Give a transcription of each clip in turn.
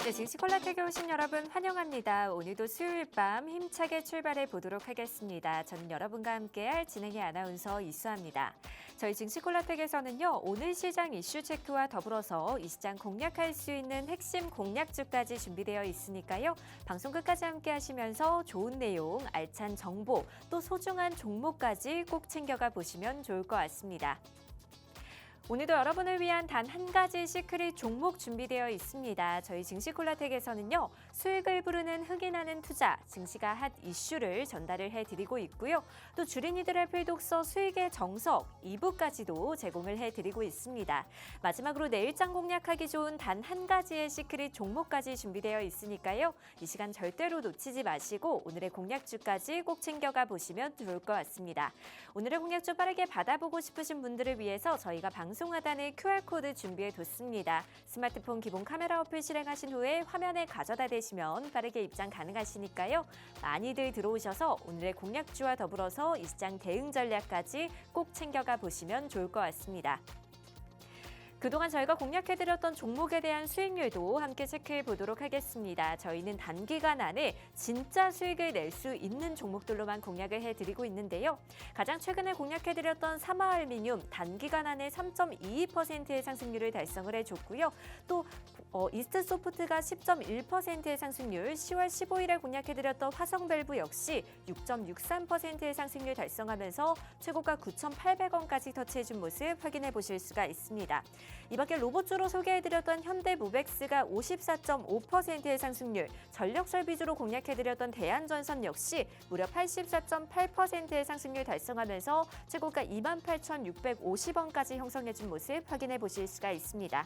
네, 증시 콜라텍에 오신 여러분 환영합니다. 오늘도 수요일 밤 힘차게 출발해 보도록 하겠습니다. 저는 여러분과 함께할 진행의 아나운서 이수아입니다. 저희 증시 콜라텍에서는요, 오늘 시장 이슈 체크와 더불어서 이 시장 공략할 수 있는 핵심 공략주까지 준비되어 있으니까요. 방송 끝까지 함께 하시면서 좋은 내용, 알찬 정보, 또 소중한 종목까지 꼭 챙겨가 보시면 좋을 것 같습니다. 오늘도 여러분을 위한 단 한 가지 시크릿 종목 준비되어 있습니다. 저희 증시콜라텍에서는요, 수익을 부르는 흑이 나는 투자, 증시가 핫 이슈를 전달을 해드리고 있고요. 또 주린이들의 필독서 수익의 정석 2부까지도 제공을 해드리고 있습니다. 마지막으로 내일장 공략하기 좋은 단 한 가지의 시크릿 종목까지 준비되어 있으니까요. 이 시간 절대로 놓치지 마시고 오늘의 공략주까지 꼭 챙겨가 보시면 좋을 것 같습니다. 오늘의 공략주 빠르게 받아보고 싶으신 분들을 위해서 저희가 방송 하단에 QR코드 준비해뒀습니다. 스마트폰 기본 카메라 어플 실행하신 후에 화면에 가져다 대시면 빠르게 입장 가능하시니까요. 많이들 들어오셔서 오늘의 공략주와 더불어서 이 시장 대응 전략까지 꼭 챙겨가 보시면 좋을 것 같습니다. 그동안 저희가 공략해드렸던 종목에 대한 수익률도 함께 체크해 보도록 하겠습니다. 저희는 단기간 안에 진짜 수익을 낼 수 있는 종목들로만 공략을 해드리고 있는데요. 가장 최근에 공략해드렸던 사마알미늄 단기간 안에 3.22%의 상승률을 달성을 해줬고요. 또 이스트소프트가 10.1%의 상승률, 10월 15일에 공략해드렸던 화성밸브 역시 6.63%의 상승률 달성하면서 최고가 9,800원까지 터치해준 모습 확인해 보실 수가 있습니다. 이 밖에 로봇주로 소개해드렸던 현대모백스가 54.5%의 상승률, 전력설비주로 공략해드렸던 대한전선 역시 무려 84.8%의 상승률 달성하면서 최고가 28,650원까지 형성해준 모습 확인해 보실 수가 있습니다.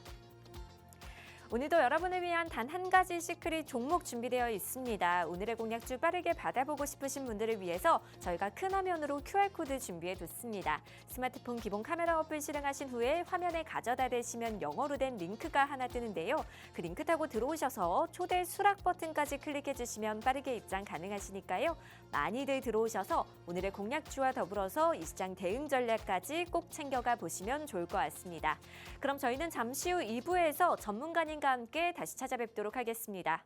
오늘도 여러분을 위한 단 한 가지 시크릿 종목 준비되어 있습니다. 오늘의 공략주 빠르게 받아보고 싶으신 분들을 위해서 저희가 큰 화면으로 QR코드 준비해뒀습니다. 스마트폰 기본 카메라 어플 실행하신 후에 화면에 가져다 대시면 영어로 된 링크가 하나 뜨는데요. 그 링크 타고 들어오셔서 초대 수락 버튼까지 클릭해주시면 빠르게 입장 가능하시니까요. 많이들 들어오셔서 오늘의 공략주와 더불어서 이 시장 대응 전략까지 꼭 챙겨가 보시면 좋을 것 같습니다. 그럼 저희는 잠시 후 2부에서 전문가님과 함께 다시 찾아뵙도록 하겠습니다.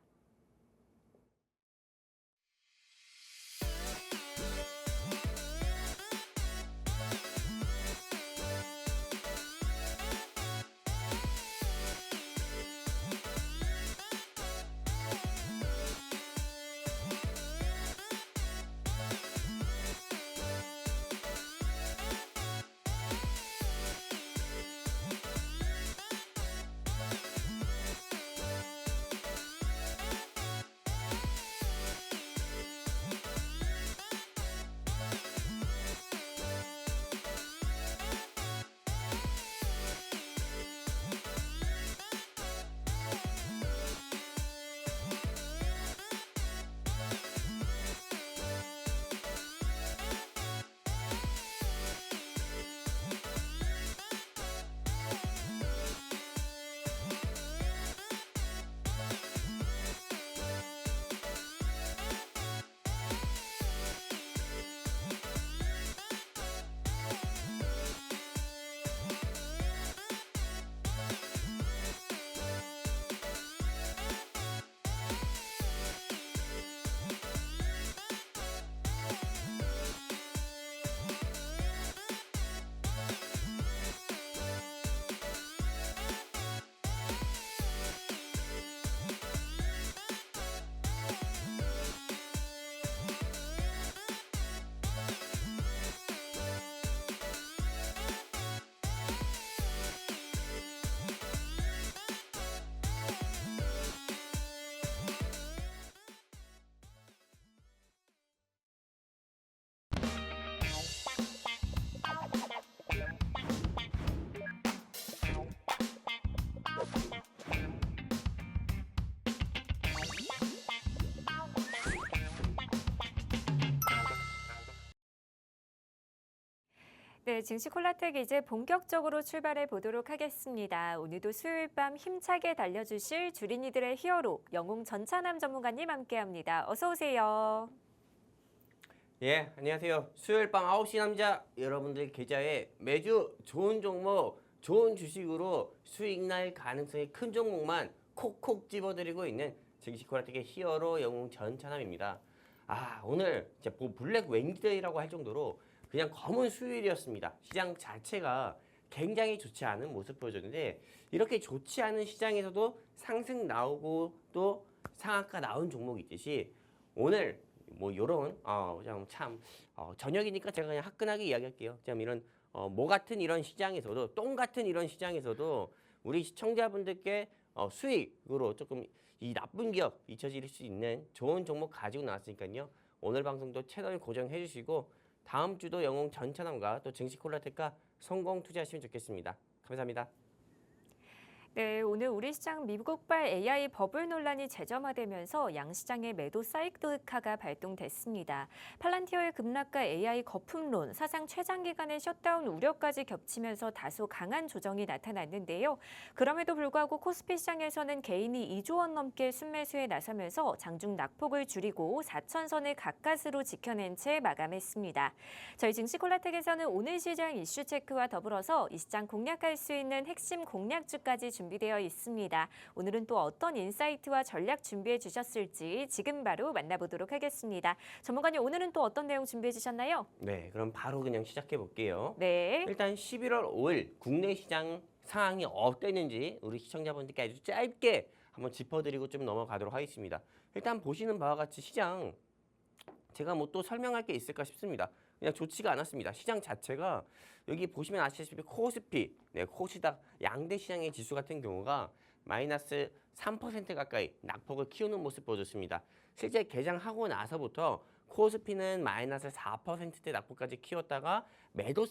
네, 증시 콜라텍 이제 본격적으로 출발해 보도록 하겠습니다. 오늘도 수요일 밤 힘차게 달려주실 주린이들의 히어로 영웅 전찬남 전문가님 함께합니다. 어서 오세요. 예, 안녕하세요. 수요일 밤 9시 남자 여러분들 계좌에 매주 좋은 종목, 좋은 주식으로 수익 날 가능성이 큰 종목만 콕콕 집어드리고 있는 증시 콜라텍의 히어로 영웅 전찬함입니다. 오늘 진짜 블랙 웬디데이라고 할 정도로 그냥 검은 수요일이었습니다. 시장 자체가 굉장히 좋지 않은 모습 보여줬는데 이렇게 좋지 않은 시장에서도 상승 나오고 또 상한가 나온 종목이 있듯이 오늘 뭐 요런 저녁이니까 제가 그냥 화끈하게 이야기할게요. 참 이런 뭐 같은 이런 시장에서도 똥 같은 이런 시장에서도 우리 시청자분들께 수익으로 조금 이 나쁜 기업 잊혀질 수 있는 좋은 종목 가지고 나왔으니까요. 오늘 방송도 채널 고정해 주시고 다음 주도 영웅 전찬함과 또 증시 콜라텍과 성공 투자하시면 좋겠습니다. 감사합니다. 네, 오늘 우리 시장 미국발 AI 버블 논란이 재점화되면서 양시장의 매도 사이클카가 발동됐습니다. 팔란티어의 급락과 AI 거품론, 사상 최장 기간의 셧다운 우려까지 겹치면서 다소 강한 조정이 나타났는데요. 그럼에도 불구하고 코스피 시장에서는 개인이 2조 원 넘게 순매수에 나서면서 장중 낙폭을 줄이고 4천선을 가까스로 지켜낸 채 마감했습니다. 저희 증시콜라텍에서는 오늘 시장 이슈 체크와 더불어서 이 시장 공략할 수 있는 핵심 공략주까지 준비되어 있습니다. 오늘은 또 어떤 인사이트와 전략 준비해 주셨을지 지금 바로 만나보도록 하겠습니다. 전문가님, 오늘은 또 어떤 내용 준비해 주셨나요? 네, 그럼 바로 그냥 시작해 볼게요. 네. 일단 11월 5일 국내 시장 상황이 어땠는지 우리 시청자분들께 아주 짧게 한번 짚어드리고 좀 넘어가도록 하겠습니다. 일단 보시는 바와 같이 시장 제가 뭐 또 설명할 게 있을까 싶습니다. 그냥 좋지가 않았습니다. 시장 자체가 여기 보시면 아시다시피 코스피, 코스닥 양대 시장의 지수 같은 경우가 마이너스 3% 가까이 낙폭을 키우는 모습 보여줬습니다. 실제 개장하고 나서부터 코스피는 마이너스 4%대 낙폭까지 키웠다가 매도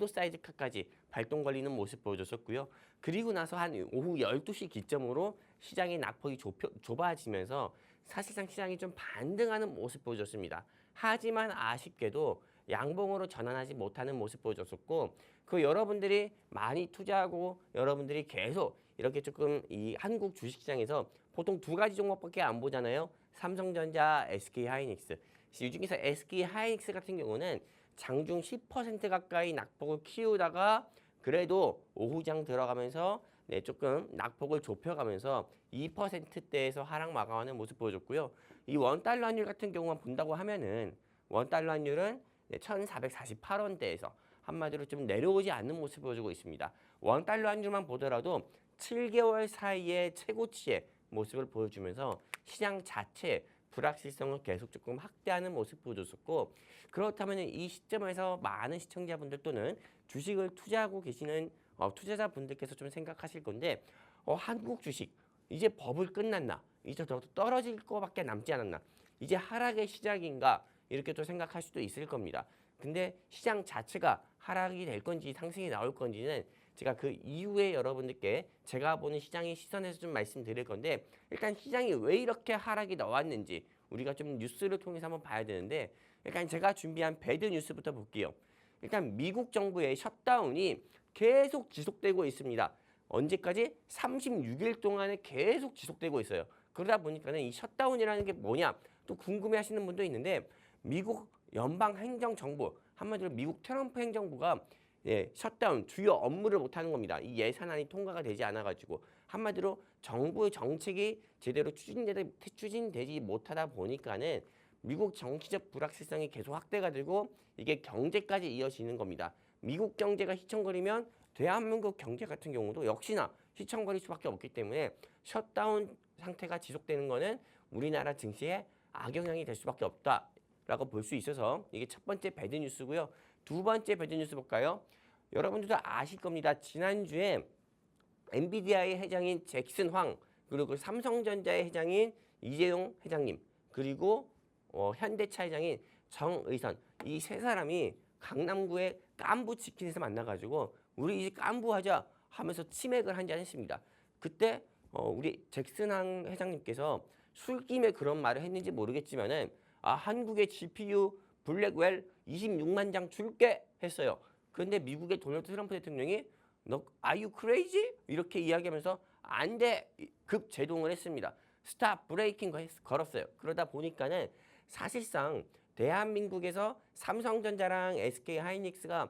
사이즈까지 발동 걸리는 모습 보여줬었고요. 그리고 나서 한 오후 12시 기점으로 시장의 낙폭이 좁아지면서 사실상 시장이 좀 반등하는 모습 보여줬습니다. 하지만 아쉽게도 양봉으로 전환하지 못하는 모습 보여줬었고 그 여러분들이 많이 투자하고 여러분들이 계속 이렇게 조금 이 한국 주식시장에서 보통 두 가지 종목밖에 안 보잖아요. 삼성전자, SK하이닉스. 이 중에서 SK하이닉스 같은 경우는 장중 10% 가까이 낙폭을 키우다가 그래도 오후장 들어가면서 조금 낙폭을 좁혀가면서 2%대에서 하락 마감하는 모습 보여줬고요. 이 원달러 환율 같은 경우만 본다고 하면은 원달러 환율은 1,448원대에서 한마디로 좀 내려오지 않는 모습을 보여주고 있습니다. 원달러 환율만 보더라도 7개월 사이의 최고치의 모습을 보여주면서 시장 자체 불확실성을 계속 조금 확대하는 모습 보여줬었고 그렇다면 이 시점에서 많은 시청자분들 또는 주식을 투자하고 계시는 투자자분들께서 좀 생각하실 건데 한국 주식 이제 버블 끝났나? 이제 더 떨어질 거밖에 남지 않았나? 이제 하락의 시작인가? 이렇게 또 생각할 수도 있을 겁니다. 근데 시장 자체가 하락이 될 건지 상승이 나올 건지는 제가 그 이후에 여러분들께 제가 보는 시장의 시선에서 좀 말씀드릴 건데 일단 시장이 왜 이렇게 하락이 나왔는지 우리가 좀 뉴스를 통해서 한번 봐야 되는데 일단 제가 준비한 배드 뉴스부터 볼게요. 일단 미국 정부의 셧다운이 계속 지속되고 있습니다. 언제까지? 36일 동안에 계속 지속되고 있어요. 그러다 보니까는 이 셧다운이라는 게 뭐냐 또 궁금해하시는 분도 있는데 미국 연방 행정정부 한마디로 미국 트럼프 행정부가 셧다운 주요 업무를 못하는 겁니다. 이 예산안이 통과가 되지 않아가지고 한마디로 정부의 정책이 제대로 추진되지 못하다 보니까는 미국 정치적 불확실성이 계속 확대가 되고 이게 경제까지 이어지는 겁니다. 미국 경제가 휘청거리면 대한민국 경제 같은 경우도 역시나 휘청거릴 수밖에 없기 때문에 셧다운 상태가 지속되는 것은 우리나라 증시에 악영향이 될 수밖에 없다라고 볼 수 있어서 이게 첫 번째 배드 뉴스고요. 두 번째 배드 뉴스 볼까요? 여러분들도 아실 겁니다. 지난주에 엔비디아의 회장인 잭슨 황 그리고 삼성전자의 회장인 이재용 회장님 그리고 현대차 회장인 정의선 이 세 사람이 강남구의 깐부치킨에서 만나가지고 우리 이제 깐부하자 하면서 치맥을 한잔 했습니다. 그때 우리 잭슨 황 회장님께서 술김에 그런 말을 했는지 모르겠지만은 한국의 GPU 블랙웰 26만 장 줄게 했어요. 그런데 미국의 도널드 트럼프 대통령이 너 are you crazy? 이렇게 이야기하면서 안 돼! 급 제동을 했습니다. 스탑 브레이킹 걸었어요. 그러다 보니까는 사실상 대한민국에서 삼성전자랑 SK하이닉스가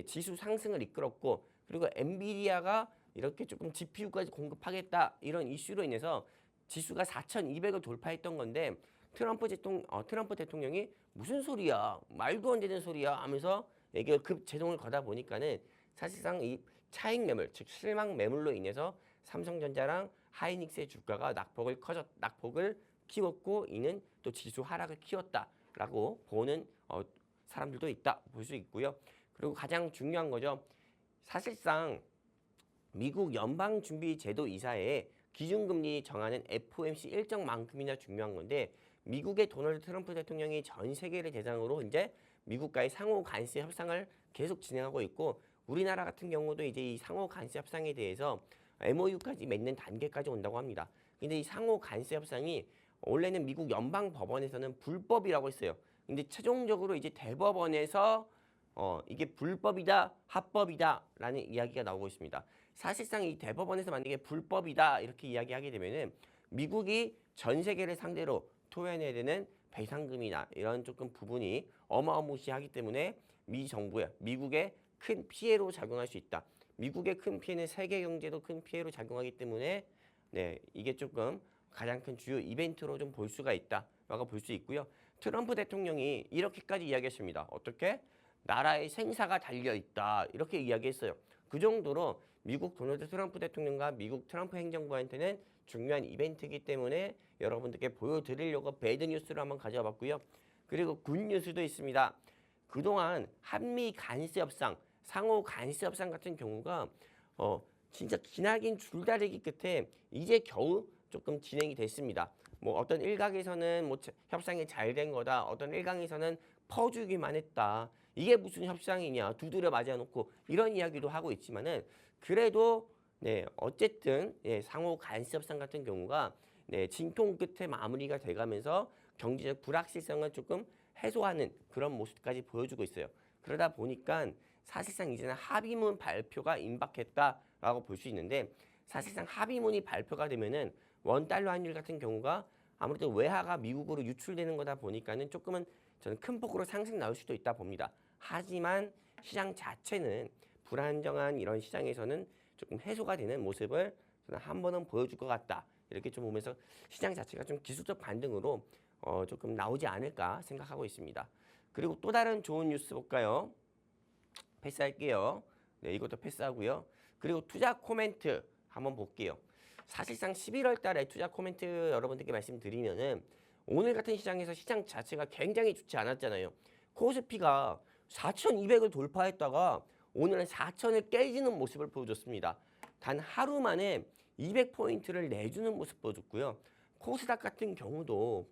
지수 상승을 이끌었고 그리고 엔비디아가 이렇게 조금 GPU까지 공급하겠다 이런 이슈로 인해서 지수가 4,200을 돌파했던 건데 트럼프 대통령이 무슨 소리야 말도 안 되는 소리야 하면서 이게 급 제동을 거다 보니까는 사실상 이 차익 매물 즉 실망 매물로 인해서 삼성전자랑 하이닉스의 주가가 낙폭을 키웠고 이는 또 지수 하락을 키웠다라고 보는 사람들도 있다 볼 수 있고요. 그리고 가장 중요한 거죠. 사실상 미국 연방준비제도 이사회에 기준금리 정하는 FOMC 일정만큼이나 중요한 건데 미국의 도널드 트럼프 대통령이 전 세계를 대상으로 이제 미국과의 상호 관세 협상을 계속 진행하고 있고 우리나라 같은 경우도 이제 이 상호 관세 협상에 대해서 MOU까지 맺는 단계까지 온다고 합니다. 근데 이 상호 관세 협상이 원래는 미국 연방 법원에서는 불법이라고 했어요. 근데 최종적으로 이제 대법원에서 이게 불법이다, 합법이다라는 이야기가 나오고 있습니다. 사실상 이 대법원에서 만약에 불법이다 이렇게 이야기하게 되면은 미국이 전 세계를 상대로 토해내야 되는 배상금이나 이런 조금 부분이 어마어마시하기 때문에 미국의 큰 피해로 작용할 수 있다. 미국의 큰 피해는 세계 경제도 큰 피해로 작용하기 때문에 네, 이게 조금 가장 큰 주요 이벤트로 좀 볼 수가 있다라고 볼 수 있고요. 트럼프 대통령이 이렇게까지 이야기했습니다. 어떻게? 나라의 생사가 달려 있다. 이렇게 이야기했어요. 그 정도로 미국 도널드 트럼프 대통령과 미국 트럼프 행정부한테는 중요한 이벤트이기 때문에 여러분들께 보여드리려고 배드 뉴스를 한번 가져와 봤고요. 그리고 굿 뉴스도 있습니다. 그동안 한미 간세 협상, 상호 간세 협상 같은 경우가 진짜 기나긴 줄다리기 끝에 이제 겨우 조금 진행이 됐습니다. 뭐 어떤 일각에서는 뭐 협상이 잘 된 거다. 어떤 일각에서는 퍼주기만 했다. 이게 무슨 협상이냐. 두드려 맞아놓고 이런 이야기도 하고 있지만은 그래도 네, 어쨌든 예, 상호 간세 협상 같은 경우가 네, 진통 끝에 마무리가 돼가면서 경제적 불확실성을 조금 해소하는 그런 모습까지 보여주고 있어요. 그러다 보니까 사실상 이제는 합의문 발표가 임박했다라고 볼 수 있는데 사실상 합의문이 발표가 되면은 원달러 환율 같은 경우가 아무래도 외화가 미국으로 유출되는 거다 보니까는 조금은 저는 큰 폭으로 상승 나올 수도 있다 봅니다. 하지만 시장 자체는 불안정한 이런 시장에서는 조금 해소가 되는 모습을 저는 한 번은 보여줄 것 같다. 이렇게 좀 보면서 시장 자체가 좀 기술적 반등으로 조금 나오지 않을까 생각하고 있습니다. 그리고 또 다른 좋은 뉴스 볼까요? 패스할게요. 네, 이것도 패스하고요. 그리고 투자 코멘트 한번 볼게요. 사실상 11월 달에 투자 코멘트 여러분들께 말씀드리면은 오늘 같은 시장에서 시장 자체가 굉장히 좋지 않았잖아요. 코스피가 4,200을 돌파했다가 오늘은 4,000을 깨지는 모습을 보여줬습니다. 단 하루 만에 200포인트를 내주는 모습 보여줬고요. 코스닥 같은 경우도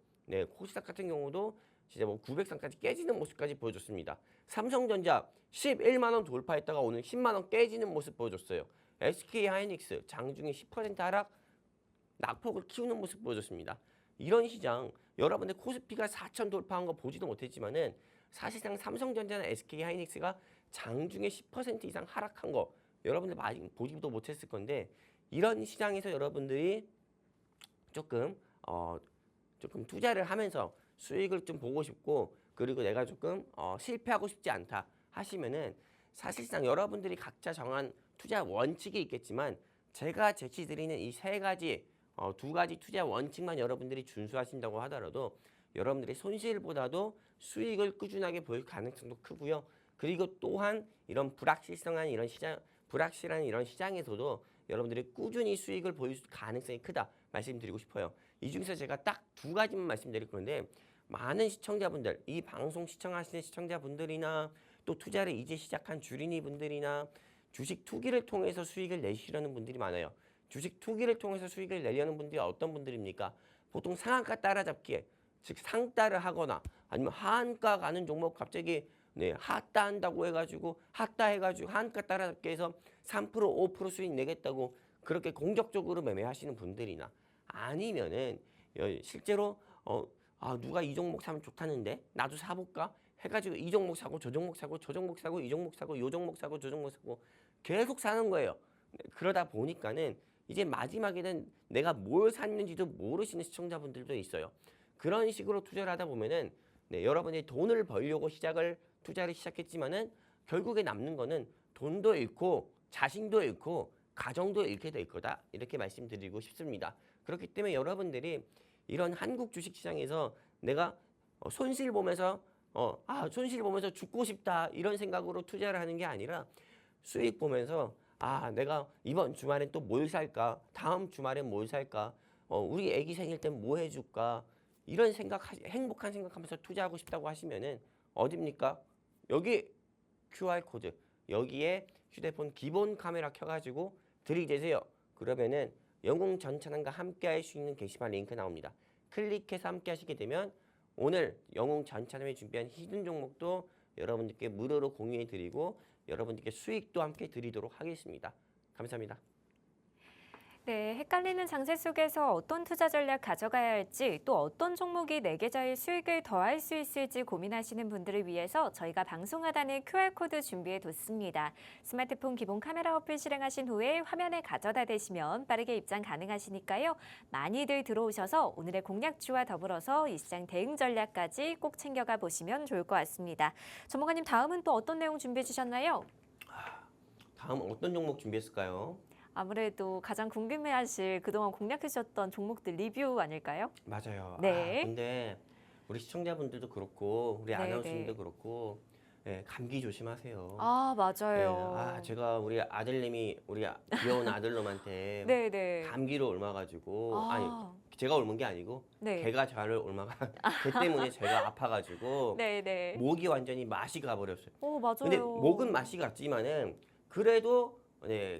진짜 뭐 900선까지 깨지는 모습까지 보여줬습니다. 삼성전자 11만 원 돌파했다가 오늘 10만 원 깨지는 모습 보여줬어요. SK 하이닉스 장중에 10% 하락 낙폭을 키우는 모습 보여줬습니다. 이런 시장 여러분들 코스피가 4천 돌파한 거 보지도 못했지만은 사실상 삼성전자나 SK 하이닉스가 장중에 10% 이상 하락한 거 여러분들 많이 보지도 못했을 건데 이런 시장에서 여러분들이 조금 투자를 하면서 수익을 좀 보고 싶고 그리고 내가 조금 실패하고 싶지 않다 하시면은 사실상 여러분들이 각자 정한 투자 원칙이 있겠지만 제가 제시드리는 이 세 가지 두 가지 투자 원칙만 여러분들이 준수하신다고 하더라도 여러분들이 손실보다도 수익을 꾸준하게 보일 가능성도 크고요. 그리고 또한 이런 불확실한 이런 시장에서도 여러분들이 꾸준히 수익을 보일 가능성이 크다 말씀드리고 싶어요. 이 중에서 제가 딱 두 가지만 말씀드릴 건데 많은 시청자분들, 이 방송 시청하시는 시청자분들이나 또 투자를 이제 시작한 주린이 분들이나 주식 투기를 통해서 수익을 내시려는 분들이 많아요. 주식 투기를 통해서 수익을 내려는 분들이 어떤 분들입니까? 보통 상한가 따라잡기에 즉 상따를 하거나 아니면 하한가 가는 종목 갑자기 하따 한다고 해가지고 하한가 따라잡기 해서 3% 5% 수익 내겠다고 그렇게 공격적으로 매매하시는 분들이나 아니면은 실제로 누가 이 종목 사면 좋다는데 나도 사볼까 해가지고 이 종목 사고 저 종목 사고 저 종목 사고 이 종목 사고 요 종목 사고 저 종목 사고 계속 사는 거예요. 그러다 보니까는 이제 마지막에는 내가 뭘 샀는지도 모르시는 시청자분들도 있어요. 그런 식으로 투자를 하다 보면은 여러분이 돈을 벌려고 투자를 시작했지만은 결국에 남는 거는 돈도 잃고 자신도 잃고 가정도 잃게 될 거다 이렇게 말씀드리고 싶습니다. 그렇기 때문에 여러분들이 이런 한국 주식시장에서 내가 손실 보면서 손실 보면서 죽고 싶다 이런 생각으로 투자를 하는 게 아니라 수익 보면서 내가 이번 주말엔 또 뭘 살까? 다음 주말엔 뭘 살까? 우리 애기 생일 땐 뭐 해줄까? 이런 행복한 생각하면서 투자하고 싶다고 하시면은 어딥니까? 여기 QR 코드 여기에 휴대폰 기본 카메라 켜가지고 들이대세요. 그러면은 영웅 전천왕과 함께 할 수 있는 게시판 링크 나옵니다. 클릭해서 함께 하시게 되면 오늘 영웅 전천왕이 준비한 히든 종목도 여러분들께 무료로 공유해 드리고 여러분들께 수익도 함께 드리도록 하겠습니다. 감사합니다. 네, 헷갈리는 장세 속에서 어떤 투자 전략 가져가야 할지 또 어떤 종목이 내 계좌에 수익을 더할 수 있을지 고민하시는 분들을 위해서 저희가 방송하단에 QR코드 준비해뒀습니다. 스마트폰 기본 카메라 어플 실행하신 후에 화면에 가져다 대시면 빠르게 입장 가능하시니까요. 많이들 들어오셔서 오늘의 공략주와 더불어서 이 시장 대응 전략까지 꼭 챙겨가 보시면 좋을 것 같습니다. 전문가님 다음은 또 어떤 내용 준비해 주셨나요? 다음 어떤 종목 준비했을까요? 아무래도 가장 궁금해하실 그동안 공략해주셨던 종목들 리뷰 아닐까요? 맞아요. 네. 근데 우리 시청자분들도 그렇고 우리 네, 아나운서님도 네. 그렇고 감기 조심하세요. 맞아요. 제가 우리 아들님이 우리 귀여운 아들놈한테 네네. 감기로 옮아가지고 아, 제가 옮은 게 아니고 네. 걔가 저를 옮아가 걔 때문에 제가 아파가지고 네네. 목이 완전히 맛이 가버렸어요. 맞아요. 근데 목은 맛이 갔지만은 그래도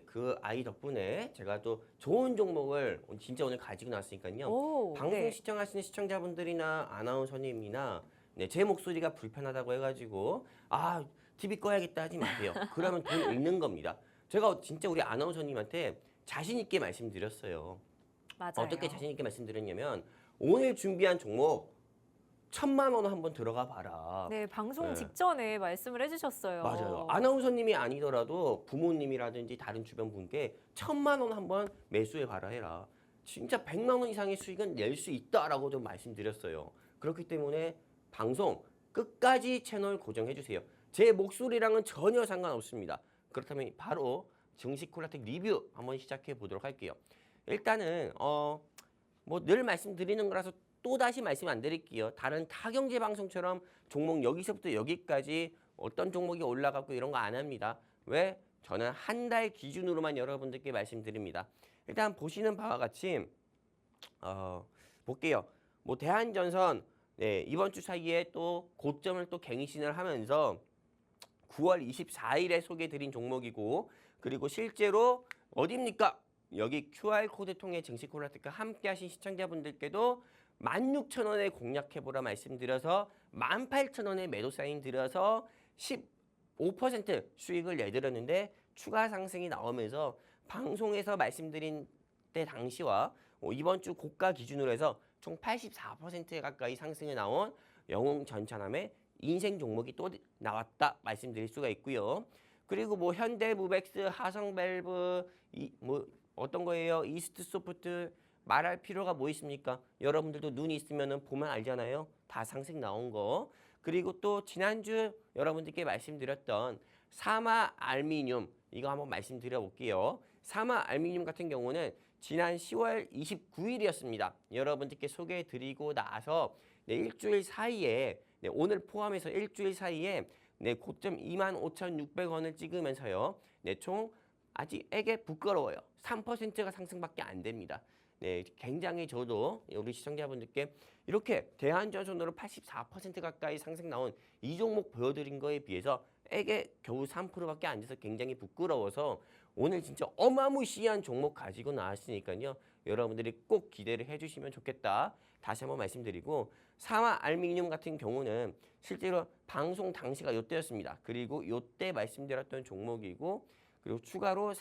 그 아이 덕분에 제가 또 좋은 종목을 진짜 오늘 가지고 나왔으니까요. 방송 네. 시청하시는 시청자분들이나 아나운서님이나 제 목소리가 불편하다고 해가지고 TV 꺼야겠다 하지 마세요. 그러면 돈 잃는 겁니다. 제가 진짜 우리 아나운서님한테 자신 있게 말씀드렸어요. 맞아요. 어떻게 자신 있게 말씀드렸냐면 오늘 준비한 종목 1,000만 원 한번 들어가 봐라. 네, 방송 네. 직전에 말씀을 해주셨어요. 맞아요. 아나운서님이 아니더라도 부모님이라든지 다른 주변 분께 1,000만 원 한번 매수해 봐라 해라. 진짜 100만 원 이상의 수익은 낼 수 있다라고 좀 말씀드렸어요. 그렇기 때문에 방송 끝까지 채널 고정해 주세요. 제 목소리랑은 전혀 상관없습니다. 그렇다면 바로 증시 콜라텍 리뷰 한번 시작해 보도록 할게요. 일단은 뭐 늘 말씀드리는 거라서 또 다시 말씀 안 드릴게요. 다른 타경제 방송처럼 종목 여기서부터 여기까지 어떤 종목이 올라갔고 이런 거 안 합니다. 왜? 저는 한 달 기준으로만 여러분들께 말씀드립니다. 일단 보시는 바와 같이 볼게요. 뭐 대한전선 이번 주 사이에 또 고점을 또 갱신을 하면서 9월 24일에 소개해드린 종목이고 그리고 실제로 어디입니까? 여기 QR코드 통해 증시 콜라텍과 함께 하신 시청자분들께도 16,000원에 공략해보라 말씀드려서 18,000원에 매도 사인 드려서 15% 수익을 내드렸는데 추가 상승이 나오면서 방송에서 말씀드린 때 당시와 이번 주 고가 기준으로 해서 총 84% 가까이 상승이 나온 영웅 전천함의 인생 종목이 또 나왔다 말씀드릴 수가 있고요. 그리고 뭐 현대무벡스, 하성밸브, 뭐 어떤 거예요? 이스트소프트 말할 필요가 뭐 있습니까? 여러분들도 눈이 있으면 보면 알잖아요. 다 상승 나온 거. 그리고 또 지난주 여러분들께 말씀드렸던 사마 알미늄 이거 한번 말씀드려 볼게요. 사마 알미늄 같은 경우는 지난 10월 29일이었습니다. 여러분들께 소개해 드리고 나서 일주일 사이에 오늘 포함해서 일주일 사이에 고점 25,600원을 찍으면서요. 총 아직 에게 부끄러워요. 3%가 상승밖에 안 됩니다. 굉장히 저도 우리 시청자분들께 이렇게 대한전선으로 84% 가까이 상승 나온 이 종목 보여드린 거에 비해서 에게 겨우 3%밖에 안 돼서 굉장히 부끄러워서 오늘 진짜 어마무시한 종목 가지고 나왔으니까요. 여러분들이 꼭 기대를 해주시면 좋겠다. 다시 한번 말씀드리고 사마 알미늄 같은 경우는 실제로 방송 당시가 요때였습니다. 그리고 요때 말씀드렸던 종목이고 그리고 추가로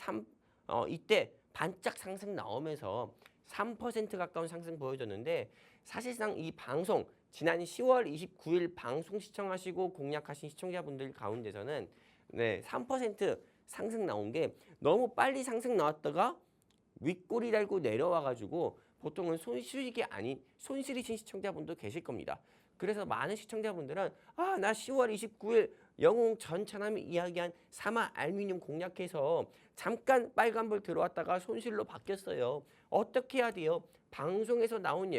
이때 반짝 상승 나오면서 3% 가까운 상승 보여줬는데 사실상 이 방송 지난 10월 29일 방송 시청하시고 공략하신 시청자분들 가운데서는 3% 상승 나온 게 너무 빨리 상승 나왔다가 윗꼬리 달고 내려와가지고 보통은 손실이 아닌 손실이신 시청자분도 계실 겁니다. 그래서 많은 시청자분들은 나 10월 29일 영웅 전차남이 이야기한 사마 알루미늄 공략해서 잠깐 빨간불 들어왔다가 손실로 바뀌었어요. 어떻게 해야 돼요? 방송에서 나온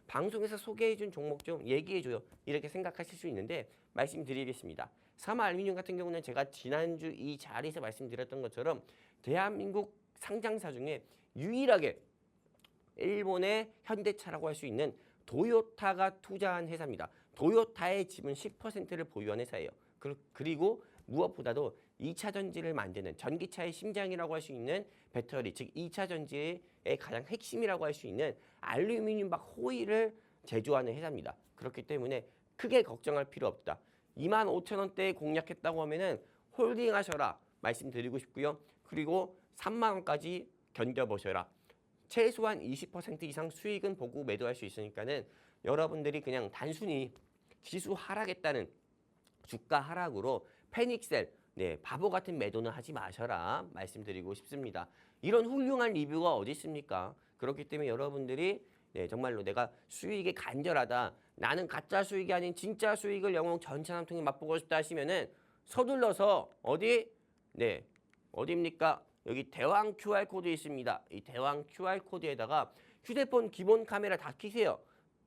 방송에서 소개해준 종목 좀 얘기해줘요. 이렇게 생각하실 수 있는데 말씀드리겠습니다. 사마 알루미늄 같은 경우는 제가 지난주 이 자리에서 말씀드렸던 것처럼 대한민국 상장사 중에 유일하게 일본의 현대차라고 할 수 있는 도요타가 투자한 회사입니다. 도요타의 지분 10%를 보유한 회사예요. 그리고 무엇보다도 2차 전지를 만드는 전기차의 심장이라고 할 수 있는 배터리, 즉 2차 전지의 가장 핵심이라고 할 수 있는 알루미늄 박 호일을 제조하는 회사입니다. 그렇기 때문에 크게 걱정할 필요 없다. 25,000원대에 공략했다고 하면은 홀딩하셔라 말씀드리고 싶고요. 그리고 3만 원까지 견뎌보셔라. 최소한 20% 이상 수익은 보고 매도할 수 있으니까는 여러분들이 그냥 단순히 지수 하락했다는 주가 하락으로 패닉셀, 바보 같은 매도는 하지 마셔라 말씀드리고 싶습니다. 이런 훌륭한 리뷰가 어디 있습니까? 그렇기 때문에 여러분들이 정말로 내가 수익이 간절하다. 나는 가짜 수익이 아닌 진짜 수익을 영웅 전차남 통해 맛보고 싶다 하시면은 서둘러서 어디입니까? 여기 대왕 QR코드 있습니다. 이 대왕 QR코드에다가 휴대폰 기본 카메라 다 켜세요.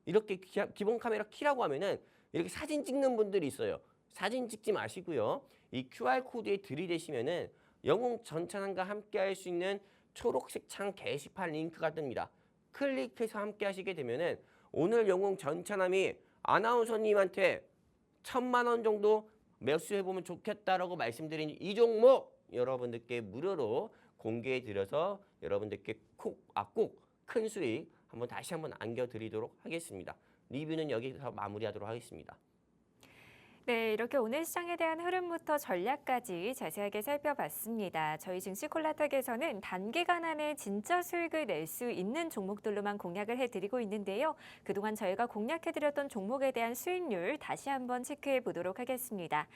이렇게 기본 카메라 켜라고 하면은 이렇게 사진 찍는 분들이 있어요. 사진 찍지 마시고요. 이 QR코드에 들이대시면은 영웅 전차남과 함께 할 수 있는 초록색 창 게시판 링크가 뜹니다. 클릭해서 함께 하시게 되면은 오늘 영웅 전차남이 아나운서님한테 1,000만 원 정도 매수해보면 좋겠다라고 말씀드린 이 종목 여러분들께 무료로 공개해 드려서 여러분들께 꼭 큰 수익 다시 한번 안겨드리도록 하겠습니다. 리뷰는 여기서 마무리하도록 하겠습니다. 네, 이렇게 오늘 시장에 대한 흐름부터 전략까지 자세하게 살펴봤습니다. 저희 증시 콜라텍에서는 단기간 안에 진짜 수익을 낼 수 있는 종목들로만 공략을 해드리고 있는데요. 그동안 저희가 공략해드렸던 종목에 대한 수익률 다시 한번 체크해 보도록 하겠습니다.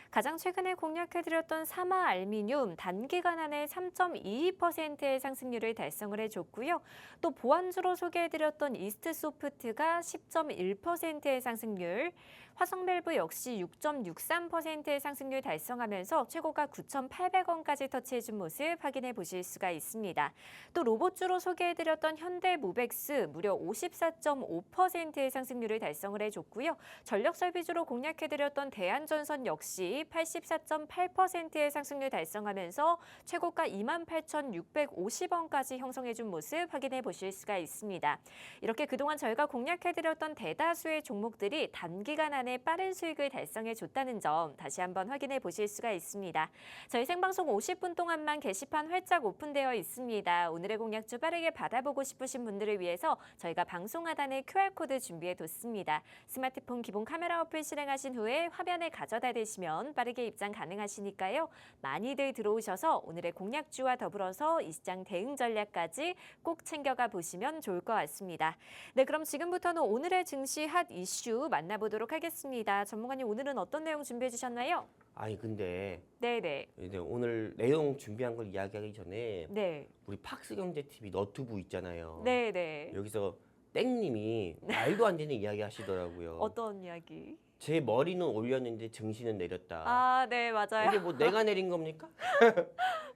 가장 최근에 공략해드렸던 사마 알루미늄 단기간 안에 3.22%의 상승률을 달성을 해줬고요. 또 보완주로 소개해드렸던 이스트소프트가 10.1%의 상승률, 화성밸브 역시 6.63%의 상승률 달성하면서 최고가 9,800원까지 터치해준 모습 확인해 보실 수가 있습니다. 또 로봇주로 소개해드렸던 현대모백스 무려 54.5%의 상승률을 달성을 해줬고요. 전력설비주로 공략해드렸던 대한전선 역시 84.8%의 상승률 달성하면서 최고가 28,650원까지 형성해준 모습 확인해 보실 수가 있습니다. 이렇게 그동안 저희가 공략해드렸던 대다수의 종목들이 단기간 안에 빠른 수익을 달성해줬다는 점 다시 한번 확인해 보실 수가 있습니다. 저희 생방송 50분 동안만 게시판 활짝 오픈되어 있습니다. 오늘의 공략주 빠르게 받아보고 싶으신 분들을 위해서 저희가 방송 하단에 QR코드 준비해뒀습니다. 스마트폰 기본 카메라 어플 실행하신 후에 화면에 가져다 대시면 빠르게 입장 가능하시니까요. 많이들 들어오셔서 오늘의 공략주와 더불어서 이 시장 대응 전략까지 꼭 챙겨가 보시면 좋을 것 같습니다. 네, 그럼 지금부터는 오늘의 증시 핫 이슈 만나보도록 하겠습니다. 전문가님 오늘은 어떤 내용 준비해 주셨나요? 아니 근데 네네. 이제 오늘 내용 준비한 걸 이야기하기 전에 네. 우리 팍스경제TV 너튜브 있잖아요. 네네. 여기서 땡님이 말도 안 되는 이야기 하시더라고요. 어떤 이야기? 제 머리는 올렸는데 증시는 내렸다. 아, 네, 맞아요. 이게 뭐 내가 내린 겁니까?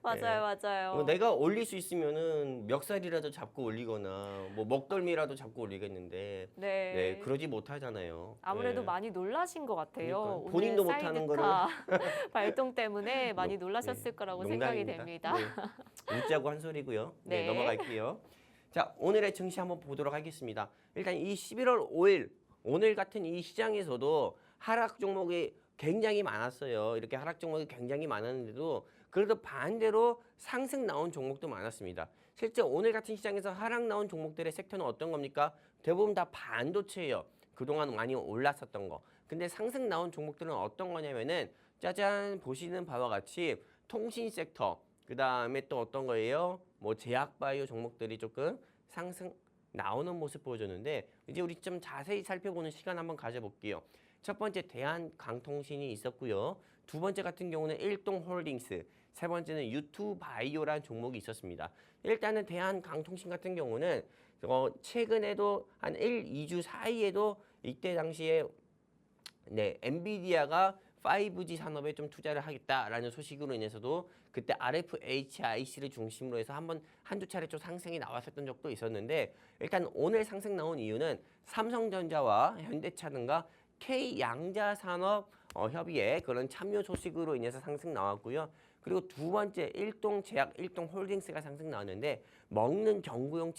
맞아요, 맞아요. 내가 올릴 수 있으면은 멱살이라도 잡고 올리거나 뭐 먹덜미라도 잡고 올리겠는데 네. 그러지 못하잖아요. 아무래도 네. 많이 놀라신 것 같아요. 그러니까 오늘 본인도 못하는 거를 발동 때문에 많이 놀라셨을 거라고 생각이 됩니다. 네. 웃자고 한 소리고요. 네. 넘어갈게요. 자, 오늘의 증시 한번 보도록 하겠습니다. 일단 이 11월 5일 오늘 같은 이 시장에서도 하락 종목이 굉장히 많았어요. 이렇게 하락 종목이 굉장히 많았는데도 그래도 반대로 상승 나온 종목도 많았습니다. 실제 오늘 같은 시장에서 하락 나온 종목들의 섹터는 어떤 겁니까? 대부분 다 반도체예요. 그동안 많이 올랐었던 거. 근데 상승 나온 종목들은 어떤 거냐면은 짜잔 보시는 바와 같이 통신 섹터, 그 다음에 또 어떤 거예요? 뭐 제약바이오 종목들이 조금 상승 나오는 모습 보여줬는데 이제 우리 좀 자세히 살펴보는 시간 한번 가져볼게요. 첫 번째 대한강통신이 있었고요. 두 번째 같은 경우는 일동홀딩스, 세 번째는 유투바이오라는 종목이 있었습니다. 일단은 대한강통신 같은 경우는 최근에도 한 1, 2주 사이에도 이때 당시에 네, 엔비디아가 5G 산업에 좀 투자를 하겠다라는 소식으로 인해서도 그때 RFHIC를 중심으로 해서 한두 차례 좀 상승이 나왔었던 적도 있었는데 일단 오늘 상승 나온 이유는 삼성전자와 현대차등과 K양자산업 협의회 그런 참여 소식으로 인해서 상승 나왔고요. 그리고 두 번째 일동제약, 일동홀딩스가 상승 나왔는데 먹는 경구용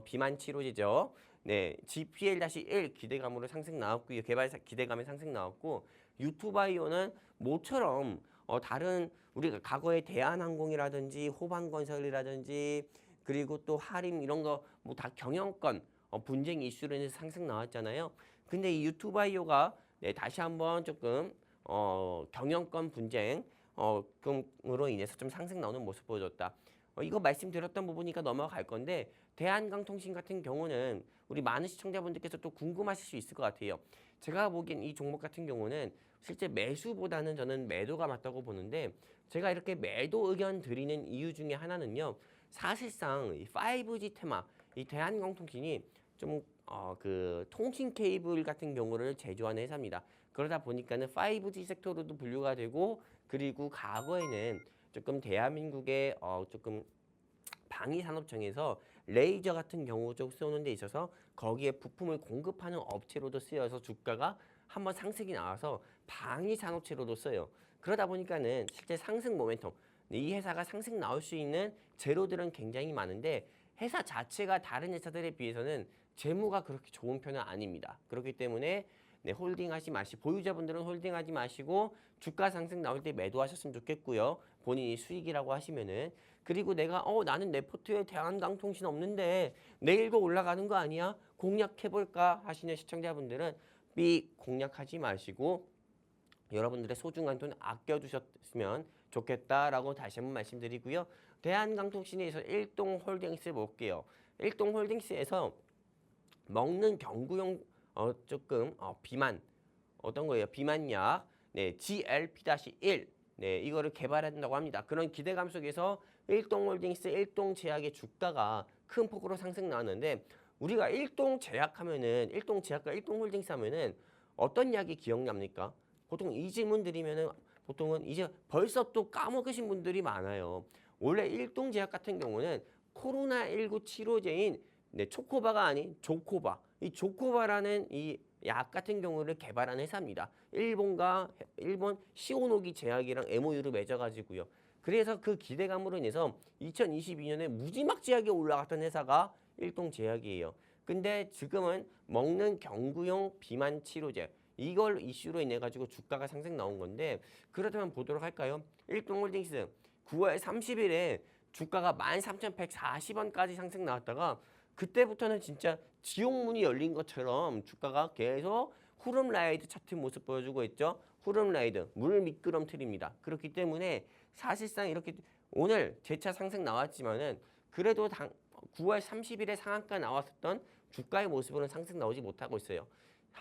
비만 치료제죠. 네, GPL-1 기대감으로 상승 나왔고요. 개발사 기대감에 상승 나왔고 유투바이오는 모처럼 다른 우리가 과거에 대한항공이라든지 호반건설이라든지 그리고 또 하림 이런 거 뭐 다 경영권 분쟁 이슈로 인해서 상승 나왔잖아요. 근데 이 유투바이오가 네, 다시 한번 조금 경영권 분쟁 으로 인해서 좀 상승 나오는 모습 보여줬다. 이거 말씀드렸던 부분이니까 넘어갈 건데 대한강통신 같은 경우는 우리 많은 시청자분들께서 또 궁금하실 수 있을 것 같아요. 제가 보기엔 이 종목 같은 경우는 실제 매수보다는 저는 매도가 맞다고 보는데 제가 이렇게 매도 의견 드리는 이유 중에 하나는요. 사실상 이 5G 테마, 이 대한강통신이 좀 그 통신 케이블 같은 경우를 제조하는 회사입니다. 그러다 보니까는 5G 섹터로도 분류가 되고 그리고 과거에는 조금 대한민국의 조금 방위산업청에서 레이저 같은 경우 쪽 쏘는 데 있어서 거기에 부품을 공급하는 업체로도 쓰여서 주가가 한번 상승이 나와서 방위산업체로도 써요. 그러다 보니까는 실제 상승 모멘텀 이 회사가 상승 나올 수 있는 재료들은 굉장히 많은데 회사 자체가 다른 회사들에 비해서는 재무가 그렇게 좋은 편은 아닙니다. 그렇기 때문에 네, 홀딩하지 마시고 보유자분들은 홀딩하지 마시고 주가 상승 나올 때 매도하셨으면 좋겠고요. 본인이 수익이라고 하시면은 그리고 내가 나는 내 포트에 대한강통신 없는데 내일도 올라가는 거 아니야? 공략해볼까 하시는 시청자분들은 공략하지 마시고 여러분들의 소중한 돈 아껴두셨으면 좋겠다라고 다시 한번 말씀드리고요. 대한강통신에서 일동홀딩스 볼게요. 일동홀딩스에서 먹는 경구용 조금 비만 어떤 거예요? 비만약 네, GLP-1 네, 이거를 개발한다고 합니다. 그런 기대감 속에서 일동홀딩스, 일동제약의 주가가 큰 폭으로 상승 나왔는데 우리가 일동제약하면은 일동제약과 일동홀딩스 하면은 어떤 약이 기억납니까? 보통 이 질문 드리면은 보통은 이제 벌써 또 까먹으신 분들이 많아요. 원래 일동제약 같은 경우는 코로나19 치료제인 네, 초코바가 아닌 조코바. 이 조코바라는 이 약 같은 경우를 개발한 회사입니다. 일본 시오노기 제약이랑 MOU를 맺어가지고요. 그래서 그 기대감으로 인해서 2022년에 무지막지하게 올라갔던 회사가 일동제약이에요. 근데 지금은 먹는 경구용 비만 치료제 이걸 이슈로 인해 가지고 주가가 상승 나온 건데 그렇다면 보도록 할까요? 일동홀딩스 9월 30일에 주가가 13,140원까지 상승 나왔다가 그때부터는 진짜 지옥문이 열린 것처럼 주가가 계속 후름라이드 차트 모습 보여주고 있죠. 후름라이드, 물 미끄럼틀입니다. 그렇기 때문에 사실상 이렇게 오늘 재차 상승 나왔지만은 그래도 9월 30일에 상한가 나왔었던 주가의 모습으로는 상승 나오지 못하고 있어요.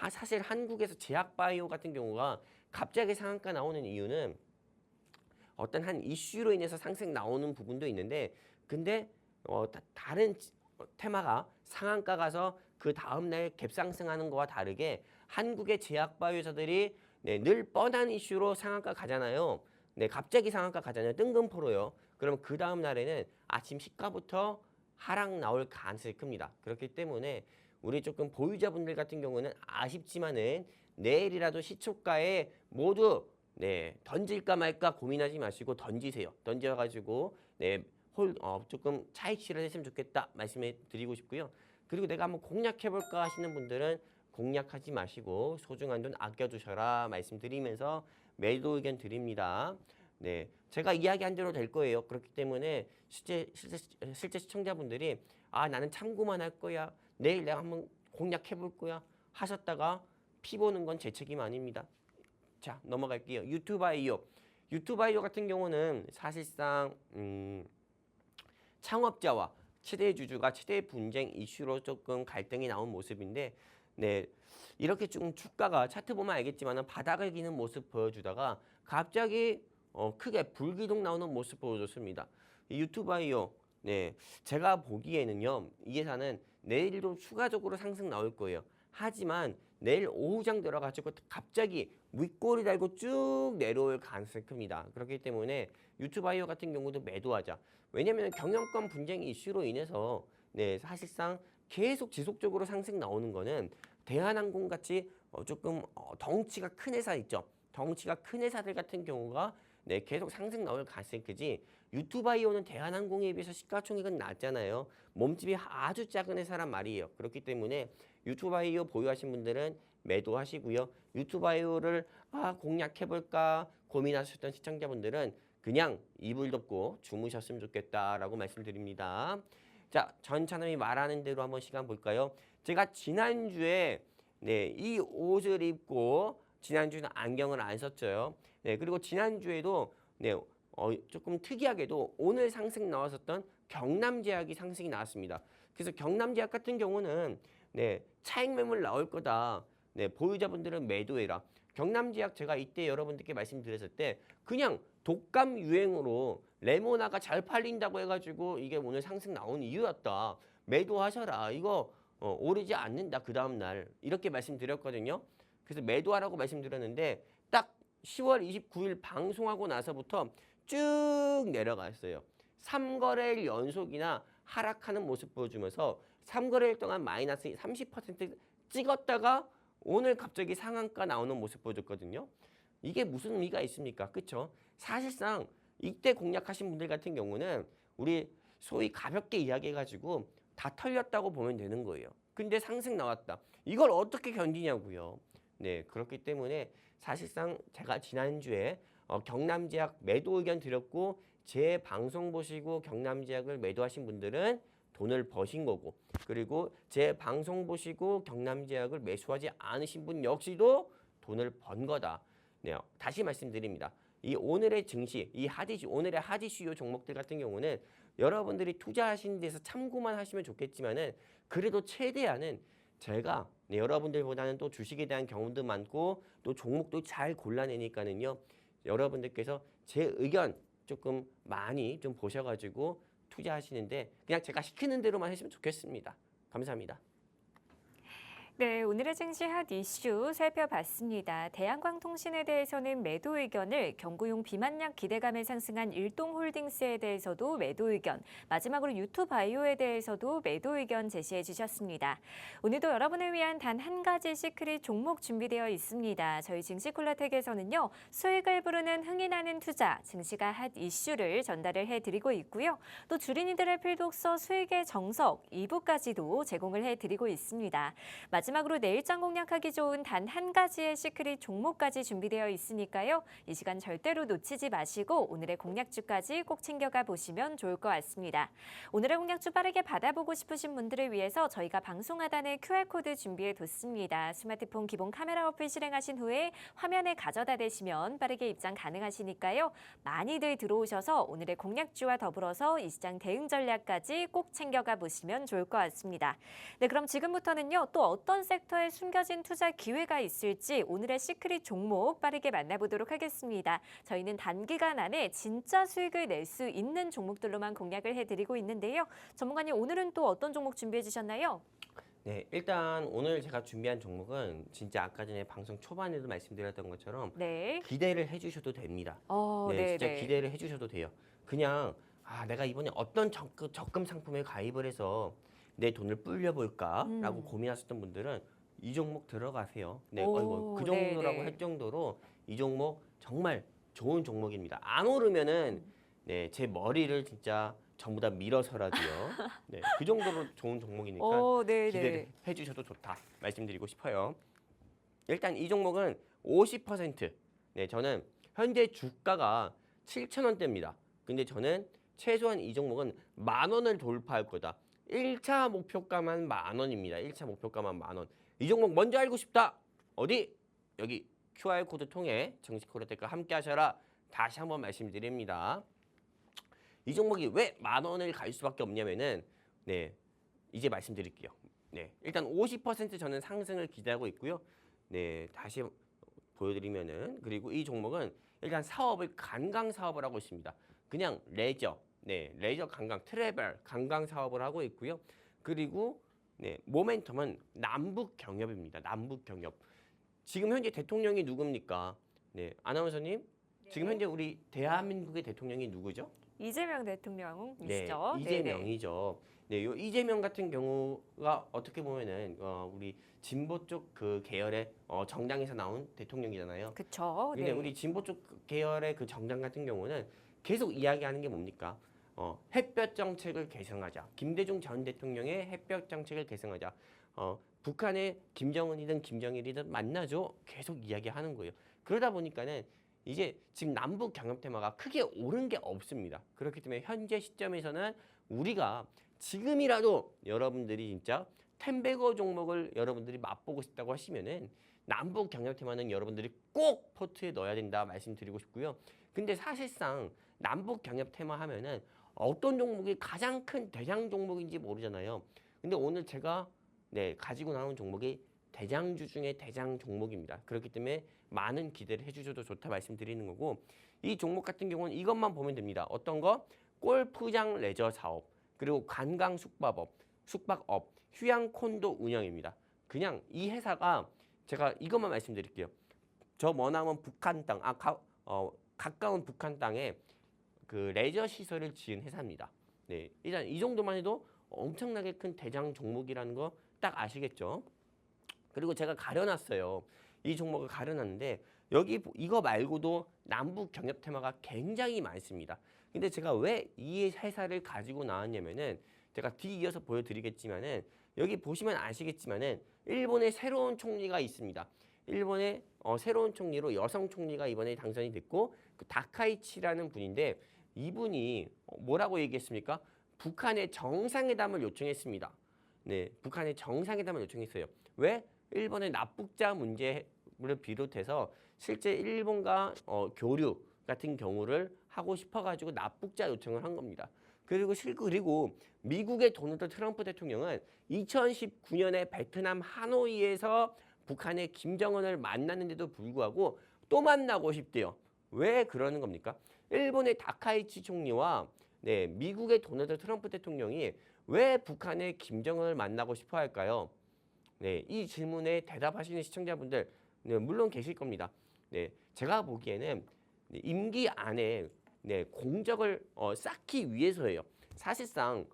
사실 한국에서 제약바이오 같은 경우가 갑자기 상한가 나오는 이유는 어떤 한 이슈로 인해서 상승 나오는 부분도 있는데 근데 다른 테마가 상한가 가서 그 다음날 갭상승하는 거와 다르게 한국의 제약바이오 회사들이 네, 늘 뻔한 이슈로 상한가 가잖아요. 네, 갑자기 상한가 가잖아요. 뜬금포로요. 그럼 그 다음 날에는 아침 시가부터 하락 나올 가능성이 큽니다. 그렇기 때문에 우리 조금 보유자분들 같은 경우는 아쉽지만은 내일이라도 시초가에 모두 네, 던질까 말까 고민하지 마시고 던지세요. 던져가지고 네, 조금 차익 실현했으면 좋겠다 말씀해 드리고 싶고요. 그리고 내가 한번 공략해볼까 하시는 분들은 공략하지 마시고 소중한 돈 아껴두셔라 말씀드리면서 매도 의견 드립니다. 네, 제가 이야기한 대로 될 거예요. 그렇기 때문에 실제 시청자분들이 나는 참고만 할 거야. 내일 내가 한번 공략해볼 거야 하셨다가 피 보는 건 제 책임 아닙니다. 자, 넘어갈게요. 유튜바이오 같은 경우는 사실상 창업자와 최대 주주가 최대 분쟁 이슈로 조금 갈등이 나온 모습인데 네, 이렇게 좀 주가가 차트 보면 알겠지만 바닥을 기는 모습 보여주다가 갑자기 크게 불기둥 나오는 모습 보여줬습니다. 이 유튜바이오 네, 제가 보기에는요 이 회사는 내일도 추가적으로 상승 나올 거예요. 하지만 내일 오후장 들어가지고 갑자기 윗꼬리 달고 쭉 내려올 가능성이 큽니다. 그렇기 때문에 유튜바이오 같은 경우도 매도하자. 왜냐하면 경영권 분쟁 이슈로 인해서 사실상 계속 지속적으로 상승 나오는 거는 대한항공 같이 조금 덩치가 큰 회사 있죠. 덩치가 큰 회사들 같은 경우가 계속 상승 나올 가능성이 크지. 유튜바이오는 대한항공에 비해서 시가총액은 낮잖아요. 몸집이 아주 작은 회사란 말이에요. 그렇기 때문에 유튜바이오 보유하신 분들은 매도하시고요. 유튜바이오를 공략해볼까 고민하셨던 시청자분들은 그냥 이불 덮고 주무셨으면 좋겠다라고 말씀드립니다. 자, 전차남이 말하는 대로 한번 시간 볼까요? 제가 지난주에 이 옷을 입고 지난주에는 안경을 안 썼죠. 그리고 지난주에도 조금 특이하게도 오늘 상승 나왔었던 경남제약이 상승이 나왔습니다. 그래서 경남제약 같은 경우는 차익 매물 나올 거다. 보유자분들은 매도해라. 경남제약 제가 이때 여러분들께 말씀드렸을 때 그냥 독감 유행으로 레모나가 잘 팔린다고 해가지고 이게 오늘 상승 나온 이유였다. 매도하셔라. 이거 오르지 않는다. 그 다음날 이렇게 말씀드렸거든요. 그래서 매도하라고 말씀드렸는데 딱 10월 29일 방송하고 나서부터 쭉 내려갔어요. 3거래일 연속이나 하락하는 모습 보여주면서 3거래일 동안 마이너스 30% 찍었다가 오늘 갑자기 상한가 나오는 모습 보여줬거든요. 이게 무슨 의미가 있습니까? 그렇죠? 사실상 이때 공략하신 분들 같은 경우는 우리 소위 가볍게 이야기해가지고 다 털렸다고 보면 되는 거예요. 근데 상승 나왔다. 이걸 어떻게 견디냐고요. 그렇기 때문에 사실상 제가 지난주에 경남제약 매도 의견 드렸고 제 방송 보시고 경남제약을 매도하신 분들은 돈을 버신 거고 그리고 제 방송 보시고 경남제약을 매수하지 않으신 분 역시도 돈을 번 거다. 다시 말씀드립니다. 이 오늘의 증시, 오늘의 하디슈요 종목들 같은 경우는 여러분들이 투자하시는 데서 참고만 하시면 좋겠지만은 그래도 최대한은 제가 여러분들보다는 또 주식에 대한 경험도 많고 또 종목도 잘 골라내니까는요. 여러분들께서 제 의견 조금 많이 좀 보셔가지고 투자하시는데 그냥 제가 시키는 대로만 하시면 좋겠습니다. 감사합니다. 네, 오늘의 증시 핫 이슈 살펴봤습니다. 대한광통신에 대해서는 매도 의견을 경구용 비만약 기대감에 상승한 일동홀딩스에 대해서도 매도 의견, 마지막으로 유튜바이오에 대해서도 매도 의견 제시해 주셨습니다. 오늘도 여러분을 위한 단 한 가지 시크릿 종목 준비되어 있습니다. 저희 증시콜라텍에서는요, 수익을 부르는 흥이 나는 투자, 증시가 핫 이슈를 전달을 해드리고 있고요. 또 주린이들의 필독서 수익의 정석 2부까지도 제공을 해드리고 있습니다. 마지막으로 내일장 공략하기 좋은 단 한 가지의 시크릿 종목까지 준비되어 있으니까요. 이 시간 절대로 놓치지 마시고 오늘의 공략주까지 꼭 챙겨가 보시면 좋을 것 같습니다. 오늘의 공략주 빠르게 받아보고 싶으신 분들을 위해서 저희가 방송 하단에 QR코드 준비해뒀습니다. 스마트폰 기본 카메라 어플 실행하신 후에 화면에 가져다 대시면 빠르게 입장 가능하시니까요. 많이들 들어오셔서 오늘의 공략주와 더불어서 이 시장 대응 전략까지 꼭 챙겨가 보시면 좋을 것 같습니다. 네, 그럼 지금부터는요. 또 어떤 섹터에 숨겨진 투자 기회가 있을지 오늘의 시크릿 종목 빠르게 만나보도록 하겠습니다. 저희는 단기간 안에 진짜 수익을 낼 수 있는 종목들로만 공략을 해드리고 있는데요. 전문가님 오늘은 또 어떤 종목 준비해 주셨나요? 네, 일단 오늘 제가 준비한 종목은 진짜 아까 전에 방송 초반에도 말씀드렸던 것처럼 기대를 해주셔도 됩니다. 진짜 기대를 해주셔도 돼요. 그냥 내가 이번에 어떤 적금 상품에 가입을 해서 내 돈을 불려볼까라고 고민하셨던 분들은 이 종목 들어가세요. 그 정도라고 할 정도로 이 종목 정말 좋은 종목입니다. 안 오르면은 제 머리를 진짜 전부 다 밀어서라도요. 그 정도로 좋은 종목이니까 기대를 해주셔도 좋다 말씀드리고 싶어요. 일단 이 종목은 50% 저는 현재 주가가 7,000원대입니다. 근데 저는 최소한 이 종목은 10,000원을 돌파할 거다. 1차 목표가만 10,000원입니다. 1차 목표가만 10,000원. 이 종목 먼저 알고 싶다. 어디? 여기 QR코드 통해 증시콜라텍과 함께 하셔라. 다시 한번 말씀드립니다. 이 종목이 왜 10,000원을 갈 수밖에 없냐면은 이제 말씀드릴게요. 일단 50% 저는 상승을 기대하고 있고요. 다시 보여드리면은 그리고 이 종목은 일단 사업을 관광 사업을 하고 있습니다. 그냥 레저, 레저 관광, 트래블 관광 사업을 하고 있고요. 그리고 네, 모멘텀은 남북 경협입니다. 남북 경협. 지금 현재 대통령이 누굽니까? 네, 아나운서님. 지금 현재 우리 대한민국의 대통령이 누구죠? 이재명 네, 대통령이시죠? 네네. 이재명이죠. 네, 요 이재명 같은 경우가 어떻게 보면은 우리 진보 쪽 그 계열의 정당에서 나온 대통령이잖아요. 그쵸. 근데 네. 우리 진보 쪽 계열의 그 정당 같은 경우는 계속 이야기하는 게 뭡니까? 햇볕 정책을 개선하자. 김대중 전 대통령의 햇볕 정책을 개선하자. 북한의 김정은이든 김정일이든 만나죠. 계속 이야기하는 거예요. 그러다 보니까는 이제 지금 남북 경협 테마가 크게 오른 게 없습니다. 그렇기 때문에 현재 시점에서는 우리가 지금이라도 여러분들이 진짜 텐베거 종목을 여러분들이 맛보고 싶다고 하시면은 남북 경협 테마는 여러분들이 꼭 포트에 넣어야 된다 말씀드리고 싶고요. 근데 사실상 남북 경협 테마 하면은 어떤 종목이 가장 큰 대장 종목인지 모르잖아요. 근데 오늘 제가 가지고 나온 종목이 대장주 중에 대장 종목입니다. 그렇기 때문에 많은 기대를 해주셔도 좋다 말씀드리는 거고 이 종목 같은 경우는 이것만 보면 됩니다. 어떤 거? 골프장 레저 사업, 그리고 관광 숙박업, 휴양 콘도 운영입니다. 그냥 이 회사가 제가 이것만 말씀드릴게요. 저 머나먼 북한 땅, 가까운 북한 땅에 그 레저 시설을 지은 회사입니다. 네, 일단 이 정도만 해도 엄청나게 큰 대장 종목이라는 거 딱 아시겠죠? 그리고 제가 가려놨어요. 이 종목을 가려놨는데 여기 이거 말고도 남북 경협 테마가 굉장히 많습니다. 근데 제가 왜 이 회사를 가지고 나왔냐면은 제가 뒤이어서 보여드리겠지만은 여기 보시면 아시겠지만은 일본의 새로운 총리가 있습니다. 일본의 새로운 총리로 여성 총리가 이번에 당선이 됐고 그 다카이치라는 분인데 이분이 뭐라고 얘기했습니까? 북한의 정상회담을 요청했습니다. 네, 북한의 정상회담을 요청했어요. 왜? 일본의 납북자 문제를 비롯해서 실제 일본과 교류 같은 경우를 하고 싶어가지고 납북자 요청을 한 겁니다. 그리고 미국의 도널드 트럼프 대통령은 2019년에 베트남 하노이에서 북한의 김정은을 만났는데도 불구하고 또 만나고 싶대요. 왜 그러는 겁니까? 일본의 다카이치 총리와 미국의 도널드 트럼프 대통령이 왜 북한의 김정은을 만나고 싶어 할까요? 네, 이 질문에 대답하시는 시청자분들 물론 계실 겁니다. 네, 제가 보기에는 임기 안에 공적을 쌓기 위해서예요. 사실상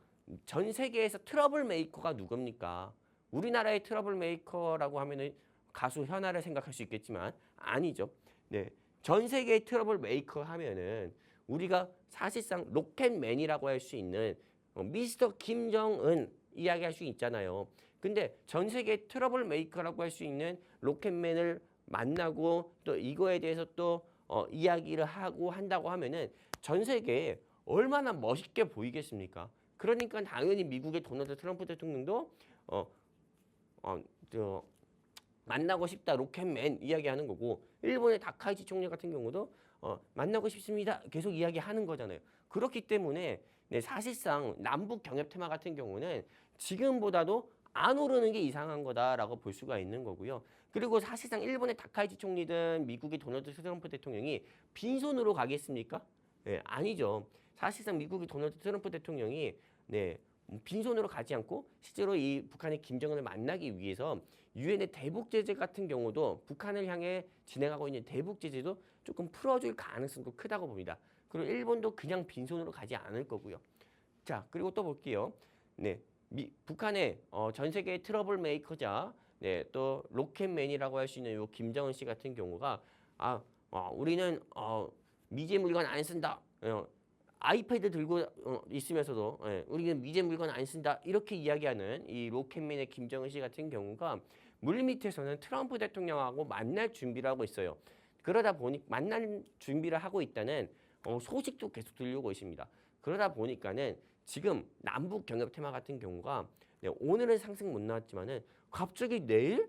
전 세계에서 트러블 메이커가 누굽니까? 우리나라의 트러블 메이커라고 하면은 가수 현아를 생각할 수 있겠지만 아니죠. 네, 전 세계의 트러블 메이커 하면은 우리가 사실상 로켓맨이라고 할 수 있는 미스터 김정은 이야기할 수 있잖아요. 근데 전 세계 트러블 메이커라고 할 수 있는 로켓맨을 만나고 또 이거에 대해서 또 이야기를 하고 한다고 하면은 전 세계에 얼마나 멋있게 보이겠습니까? 그러니까 당연히 미국의 도널드 트럼프 대통령도 만나고 싶다 로켓맨 이야기하는 거고 일본의 다카이치 총리 같은 경우도 만나고 싶습니다 계속 이야기하는 거잖아요. 그렇기 때문에 사실상 남북 경협 테마 같은 경우는 지금보다도 안 오르는 게 이상한 거다라고 볼 수가 있는 거고요. 그리고 사실상 일본의 다카이치 총리든 미국의 도널드 트럼프 대통령이 빈손으로 가겠습니까? 네, 아니죠. 사실상 미국의 도널드 트럼프 대통령이 빈손으로 가지 않고 실제로 이 북한의 김정은을 만나기 위해서 유엔의 대북 제재 같은 경우도 북한을 향해 진행하고 있는 대북 제재도 조금 풀어줄 가능성도 크다고 봅니다. 그리고 일본도 그냥 빈손으로 가지 않을 거고요. 자, 그리고 또 볼게요. 북한의 전 세계의 트러블 메이커자, 또 로켓맨이라고 할 수 있는 요 김정은 씨 같은 경우가 우리는 미제 물건 안 쓴다. 아이패드 들고 있으면서도 우리는 미제 물건 안 쓴다. 이렇게 이야기하는 이 로켓맨의 김정은 씨 같은 경우가 물밑에서는 트럼프 대통령하고 만날 준비를 하고 있어요. 그러다 보니 만날 준비를 하고 있다는 소식도 계속 들려오고 있습니다. 그러다 보니까는 지금 남북 경협 테마 같은 경우가 오늘은 상승 못 나왔지만은 갑자기 내일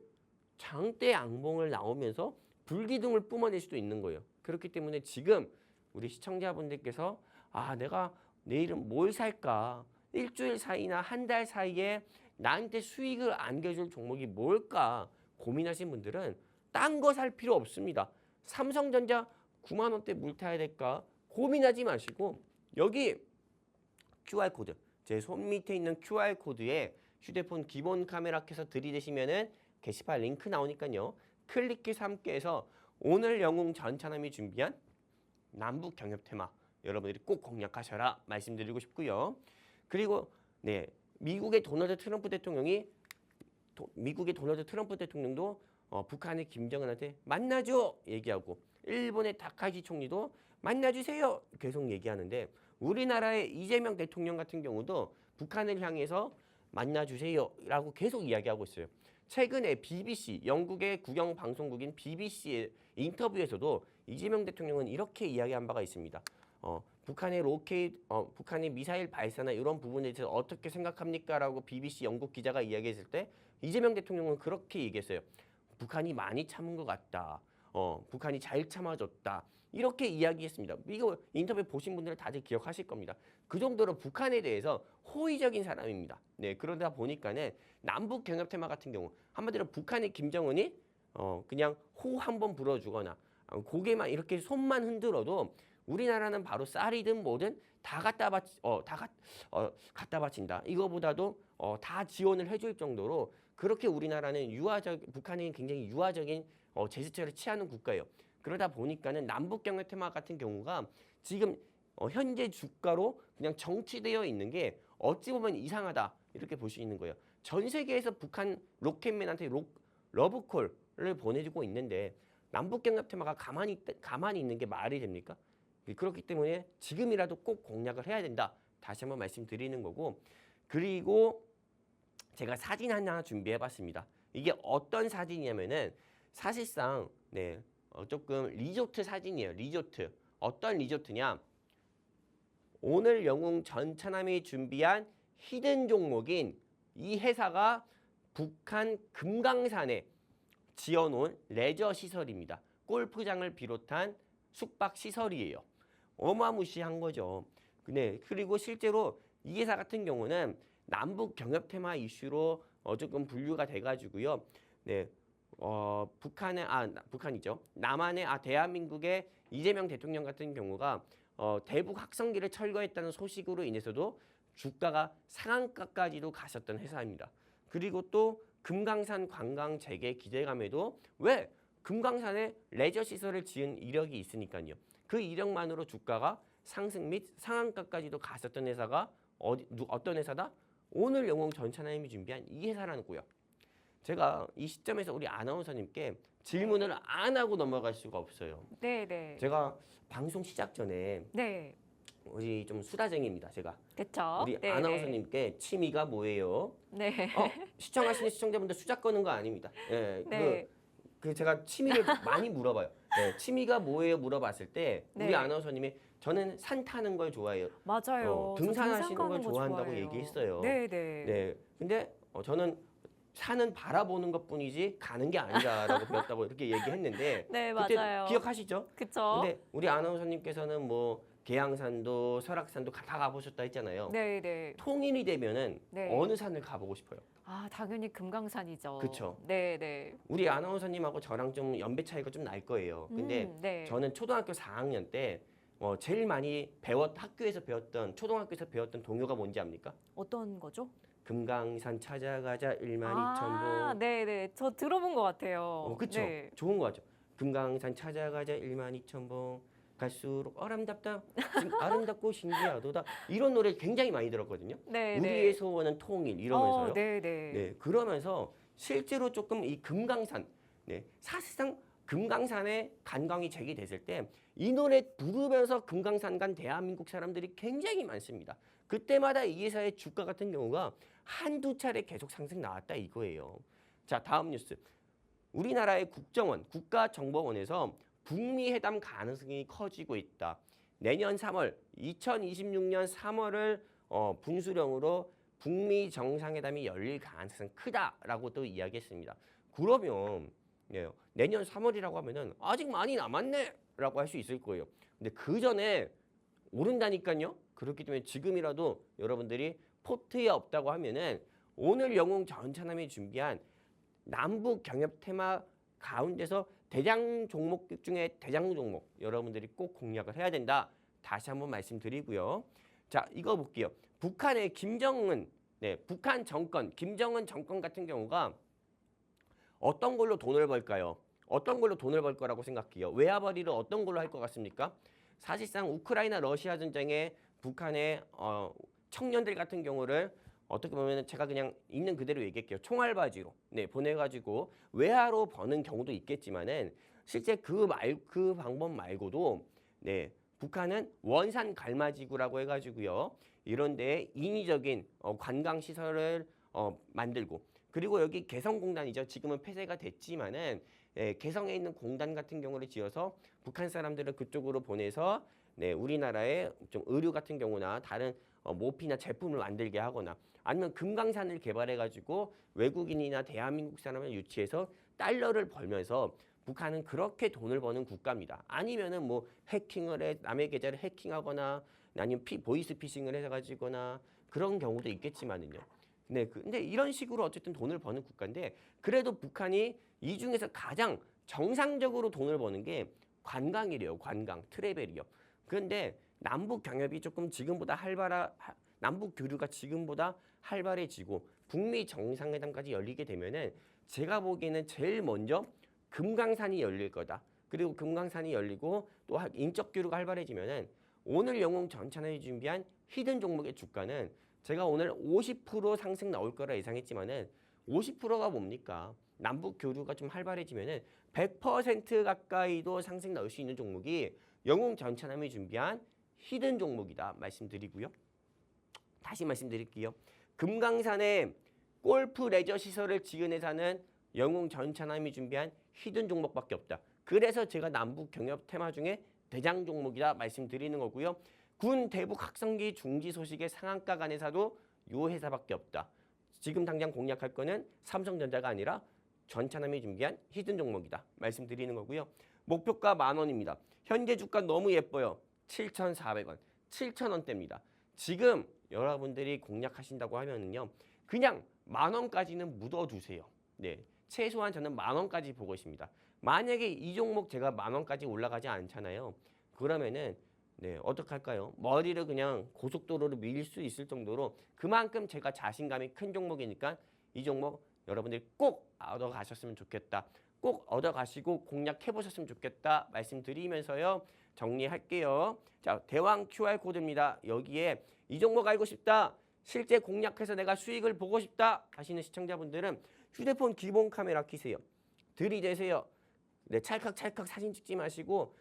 장대 양봉을 나오면서 불기둥을 뿜어낼 수도 있는 거예요. 그렇기 때문에 지금 우리 시청자분들께서 내가 내일은 뭘 살까? 일주일 사이나 한 달 사이에 나한테 수익을 안겨줄 종목이 뭘까? 고민하신 분들은 딴 거 살 필요 없습니다. 삼성전자 9만 원대 물 타야 될까? 고민하지 마시고 여기 QR코드, 제 손 밑에 있는 QR코드에 휴대폰 기본 카메라 켜서 들이대시면은 게시판 링크 나오니까요. 클릭해서 함께해서 오늘 영웅 전차남이 준비한 남북 경협 테마 여러분들이 꼭 공략하셔라 말씀드리고 싶고요. 그리고 네, 미국의 도널드 트럼프 대통령도 북한의 김정은한테 만나줘 얘기하고 일본의 다카시 총리도 만나주세요 계속 얘기하는데 우리나라의 이재명 대통령 같은 경우도 북한을 향해서 만나주세요라고 계속 이야기하고 있어요. 최근에 BBC, 영국의 국영 방송국인 BBC의 인터뷰에서도 이재명 대통령은 이렇게 이야기한 바가 있습니다. 북한의 미사일 발사나 이런 부분에 대해서 어떻게 생각합니까?라고 BBC 영국 기자가 이야기했을 때 이재명 대통령은 그렇게 얘기했어요. 북한이 많이 참은 것 같다. 북한이 잘 참아줬다. 이렇게 이야기했습니다. 이거 인터뷰 보신 분들은 다들 기억하실 겁니다. 그 정도로 북한에 대해서 호의적인 사람입니다. 네, 그러다 보니까는 남북 경협 테마 같은 경우 한마디로 북한의 김정은이 그냥 호 한번 불어주거나 고개만 이렇게 손만 흔들어도 우리나라는 바로 쌀이든 뭐든 다 갖다 바친다. 이거보다도 다 지원을 해줄 정도로 그렇게 우리나라는 북한이 굉장히 유화적인 제스처를 취하는 국가예요. 그러다 보니까는 남북 경협 테마 같은 경우가 지금 현재 주가로 그냥 정치되어 있는 게 어찌 보면 이상하다 이렇게 볼 수 있는 거예요. 전 세계에서 북한 로켓맨한테 러브콜을 보내주고 있는데 남북 경협 테마가 가만히 있는 게 말이 됩니까? 그렇기 때문에 지금이라도 꼭 공략을 해야 된다. 다시 한번 말씀드리는 거고 그리고 제가 사진 하나 준비해봤습니다. 이게 어떤 사진이냐면은 사실상 네, 조금 리조트 사진이에요. 리조트. 어떤 리조트냐? 오늘 영웅 전차남이 준비한 히든 종목인 이 회사가 북한 금강산에 지어놓은 레저 시설입니다. 골프장을 비롯한 숙박 시설이에요. 어마무시한 거죠. 네, 그리고 실제로 이 회사 같은 경우는 남북 경협 테마 이슈로 조금 분류가 돼가지고요. 네, 북한이죠. 남한의 대한민국의 이재명 대통령 같은 경우가 대북 확성기를 철거했다는 소식으로 인해서도 주가가 상한가까지도 갔었던 회사입니다. 그리고 또 금강산 관광 재개 기대감에도 왜 금강산에 레저 시설을 지은 이력이 있으니까요. 그 이력만으로 주가가 상승 및 상한가까지도 갔었던 회사가 어떤 회사다? 오늘 영웅 전차남이 준비한 이 회사라는 거예요. 제가 이 시점에서 우리 아나운서님께 질문을 안 하고 넘어갈 수가 없어요. 네. 제가 방송 시작 전에 네. 우리 좀 수다쟁이입니다. 제가 그렇죠. 우리 아나운서님께 취미가 뭐예요? 네. 시청하시는 시청자분들 수작 거는 거 아닙니다. 예, 네. 그 제가 취미를 많이 물어봐요. 네, 취미가 뭐예요? 물어봤을 때 우리 네. 아나운서님이 저는 산 타는 걸 좋아해요. 맞아요. 저 등산하시는 등산 걸 가는 거 좋아한다고 좋아해요. 얘기했어요. 네. 네, 근데 저는 산은 바라보는 것뿐이지 가는 게 아니다라고 배웠다고 이렇게 얘기했는데 네, 그때 맞아요. 기억하시죠? 그렇죠. 근데 우리 아나운서님께서는 뭐 계양산도 설악산도 다 가보셨다 했잖아요. 네. 통일이 되면은 네. 어느 산을 가보고 싶어요? 당연히 금강산이죠. 그쵸. 네. 우리 아나운서님하고 저랑 좀 연배 차이가 좀 날 거예요. 근데 네. 저는 초등학교 4학년 때 제일 많이 학교에서 배웠던 초등학교에서 배웠던 동요가 뭔지 압니까? 어떤 거죠? 금강산 찾아가자 12,000보. 네. 저 들어본 것 같아요. 그쵸. 네. 좋은 거 같죠. 금강산 찾아가자 12,000보. 갈수록 아름답고 신기하도다. 이런 노래 굉장히 많이 들었거든요. 네. 우리의 소원은 통일 이러면서요. 네. 네, 그러면서 실제로 조금 이 금강산, 네, 사실상 금강산에 관광이 재개됐을 때 이 노래 부르면서 금강산 간 대한민국 사람들이 굉장히 많습니다. 그때마다 이 회사의 주가 같은 경우가 한두 차례 계속 상승 나왔다 이거예요. 자, 다음 뉴스. 우리나라의 국가정보원에서 북미 회담 가능성이 커지고 있다. 내년 3월, 2026년 3월을 분수령으로 북미 정상회담이 열릴 가능성이 크다라고 또 이야기했습니다. 그러면 내년 3월이라고 하면은 아직 많이 남았네라고 할 수 있을 거예요. 근데 그 전에 오른다니까요. 그렇기 때문에 지금이라도 여러분들이 포트에 없다고 하면은 오늘 영웅 전차남이 준비한 남북 경협 테마 가운데서 대장 종목 중에 대장 종목 여러분들이 꼭 공략을 해야 된다. 다시 한번 말씀드리고요. 자, 이거 볼게요. 북한의 김정은 네, 북한 정권, 김정은 정권 같은 경우가 어떤 걸로 돈을 벌까요? 어떤 걸로 돈을 벌 거라고 생각해요? 외화벌이를 어떤 걸로 할 것 같습니까? 사실상 우크라이나 러시아 전쟁에 북한의 청년들 같은 경우를 어떻게 보면 제가 그냥 있는 그대로 얘기할게요. 총알바지로 보내가지고 외화로 버는 경우도 있겠지만은 실제 그 방법 말고도 북한은 원산 갈마지구라고 해가지고요. 이런데 인위적인 관광 시설을 만들고 그리고 여기 개성공단이죠. 지금은 폐쇄가 됐지만은 개성에 있는 공단 같은 경우를 지어서 북한 사람들을 그쪽으로 보내서 우리나라의 좀 의류 같은 경우나 다른 모피나 제품을 만들게 하거나 아니면 금강산을 개발해가지고 외국인이나 대한민국 사람을 유치해서 달러를 벌면서 북한은 그렇게 돈을 버는 국가입니다. 아니면은 뭐 해킹을 해 남의 계좌를 해킹하거나 아니면 보이스 피싱을 해가지거나 그런 경우도 있겠지만은요. 근데 이런 식으로 어쨌든 돈을 버는 국가인데 그래도 북한이 이 중에서 가장 정상적으로 돈을 버는 게 관광이래요. 관광, 트래벨이요. 그런데 남북 경협이 조금 지금보다 남북 교류가 지금보다 활발해지고 북미 정상회담까지 열리게 되면은 제가 보기에는 제일 먼저 금강산이 열릴 거다. 그리고 금강산이 열리고 또 인적 교류가 활발해지면은 오늘 영웅 전찬이 준비한 히든 종목의 주가는 제가 오늘 50% 상승 나올 거라 예상했지만은 50%가 뭡니까? 남북 교류가 좀 활발해지면은 100% 가까이도 상승 나올 수 있는 종목이 영웅 전찬함이 준비한 히든 종목이다 말씀드리고요. 다시 말씀드릴게요. 금강산에 골프 레저 시설을 지은 회사는 영웅 전찬함이 준비한 히든 종목밖에 없다. 그래서 제가 남북 경협 테마 중에 대장 종목이다 말씀드리는 거고요. 군 대북 확성기 중지 소식의 상한가 간 회사도 요 회사밖에 없다. 지금 당장 공략할 거는 삼성전자가 아니라 전찬함이 준비한 히든 종목이다 말씀드리는 거고요. 목표가 10,000원입니다. 현재 주가 너무 예뻐요. 7,400원, 7,000원대입니다. 지금 여러분들이 공략하신다고 하면은요, 그냥 10,000원까지는 묻어두세요. 최소한 저는 10,000원까지 보고 있습니다. 만약에 이 종목 제가 10,000원까지 올라가지 않잖아요. 그러면은 어떻게 할까요? 머리를 그냥 고속도로로 밀릴 수 있을 정도로 그만큼 제가 자신감이 큰 종목이니까 이 종목 여러분들이 꼭 얻어가셨으면 좋겠다. 꼭 얻어가시고 공략해보셨으면 좋겠다 말씀드리면서요. 정리할게요. 자, 대왕 QR코드입니다. 여기에 이 종목 알고 싶다. 실제 공략해서 내가 수익을 보고 싶다 하시는 시청자분들은 휴대폰 기본 카메라 켜세요. 들이대세요. 찰칵찰칵 사진 찍지 마시고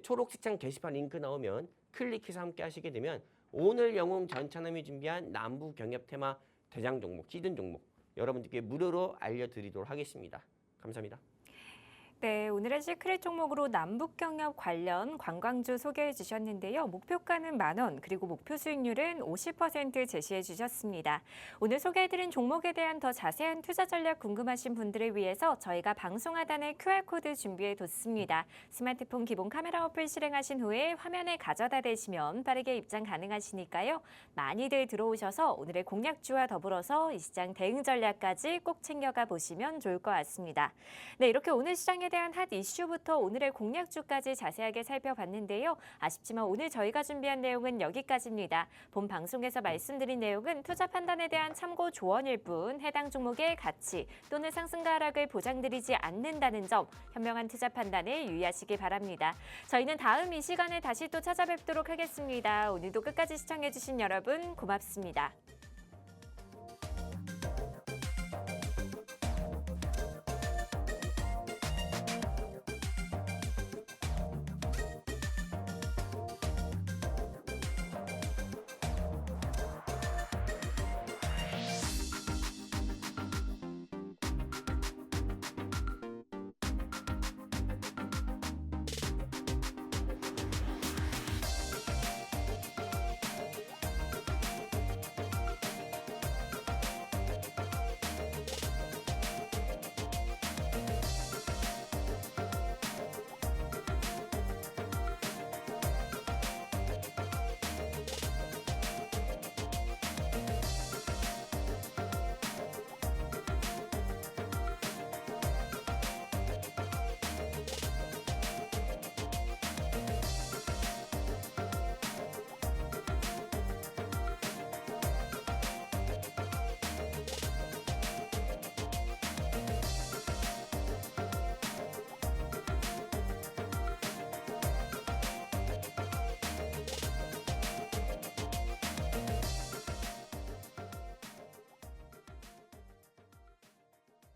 초록색 창 게시판 링크 나오면 클릭해서 함께 하시게 되면 오늘 영웅 전찬함이 준비한 남북 경협 테마 대장 종목, 히든 종목 여러분들께 무료로 알려드리도록 하겠습니다. 감사합니다. 네, 오늘은 시크릿 종목으로 남북경협 관련 관광주 소개해 주셨는데요. 목표가는 10,000원, 그리고 목표 수익률은 50% 제시해 주셨습니다. 오늘 소개해드린 종목에 대한 더 자세한 투자 전략 궁금하신 분들을 위해서 저희가 방송 하단에 QR코드 준비해 뒀습니다. 스마트폰 기본 카메라 어플 실행하신 후에 화면에 가져다 대시면 빠르게 입장 가능하시니까요. 많이들 들어오셔서 오늘의 공략주와 더불어서 이 시장 대응 전략까지 꼭 챙겨가 보시면 좋을 것 같습니다. 네, 이렇게 오늘 시장에 대한 핫 이슈부터 오늘의 공략주까지 자세하게 살펴봤는데요. 아쉽지만 오늘 저희가 준비한 내용은 여기까지입니다. 본 방송에서 말씀드린 내용은 투자 판단에 대한 참고 조언일 뿐 해당 종목의 가치 또는 상승과 하락을 보장드리지 않는다는 점 현명한 투자 판단에 유의하시기 바랍니다. 저희는 다음 이 시간에 다시 또 찾아뵙도록 하겠습니다. 오늘도 끝까지 시청해주신 여러분 고맙습니다.